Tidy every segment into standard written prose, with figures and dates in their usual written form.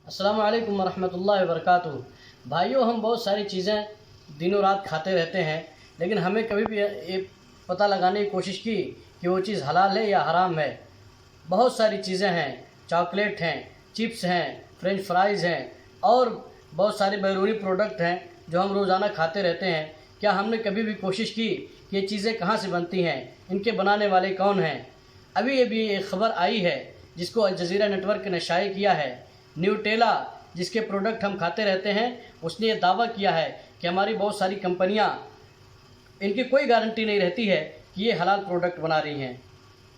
अस्सलामु अलैकुम वरहमतुल्लाहि वबरकातुहू। भाइयों, हम बहुत सारी चीज़ें दिनों रात खाते रहते हैं, लेकिन हमें कभी भी ये पता लगाने की कोशिश की कि वो चीज़ हलाल है या हराम है। बहुत सारी चीज़ें हैं, चॉकलेट हैं, चिप्स हैं, फ्रेंच फ्राइज़ हैं और बहुत सारे बैरूनी प्रोडक्ट हैं जो हम रोज़ाना खाते रहते हैं। क्या हमने कभी भी कोशिश की कि ये चीज़ें कहाँ से बनती हैं, इनके बनाने वाले कौन हैं? अभी एक ख़बर आई है जिसको अल जज़ीरा नेटवर्क ने शाये किया है। न्यूटेला जिसके प्रोडक्ट हम खाते रहते हैं, उसने ये दावा किया है कि हमारी बहुत सारी कंपनियां, इनकी कोई गारंटी नहीं रहती है कि ये हलाल प्रोडक्ट बना रही हैं।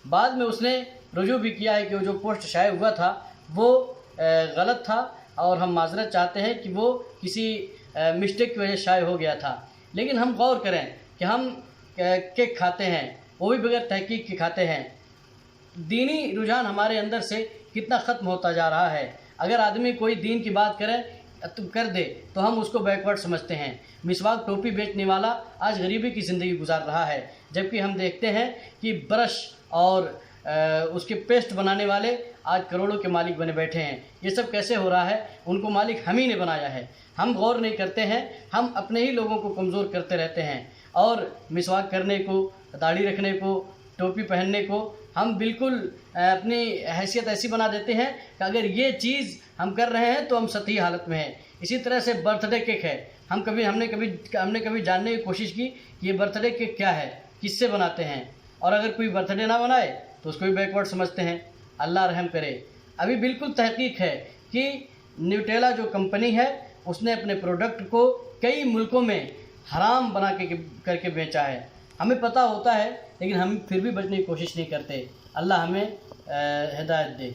बाद में उसने रुजू भी किया है कि वो जो पोस्ट शाये हुआ था वो गलत था और हम माजरत चाहते हैं कि वो किसी मिस्टेक की वजह से शाये हो गया था। लेकिन हम गौर करें कि हम केक खाते हैं, वो भी बगैर तहकीक के खाते हैं। दीनी रुझान हमारे अंदर से कितना ख़त्म होता जा रहा है। अगर आदमी कोई दीन की बात कर दे तो हम उसको बैकवर्ड समझते हैं। मिसवाक टोपी बेचने वाला आज गरीबी की ज़िंदगी गुजार रहा है, जबकि हम देखते हैं कि ब्रश और उसके पेस्ट बनाने वाले आज करोड़ों के मालिक बने बैठे हैं। ये सब कैसे हो रहा है? उनको मालिक हम ही ने बनाया है। हम गौर नहीं करते हैं, हम अपने ही लोगों को कमज़ोर करते रहते हैं। और मिसवाक करने को, दाढ़ी रखने को, टोपी पहनने को हम बिल्कुल अपनी हैसियत ऐसी बना देते हैं कि अगर ये चीज़ हम कर रहे हैं तो हम सती हालत में हैं। इसी तरह से बर्थडे केक है, हमने कभी जानने की कोशिश की कि ये बर्थडे केक क्या है, किससे बनाते हैं, और अगर कोई बर्थडे ना बनाए तो उसको भी बैकवर्ड समझते हैं। अल्लाह रहम करे। अभी बिल्कुल तहकीक है कि न्यूटेला जो कंपनी है उसने अपने प्रोडक्ट को कई मुल्कों में हराम बना करके बेचा है। हमें पता होता है लेकिन हम फिर भी बचने की कोशिश नहीं करते। अल्लाह हमें हिदायत दे।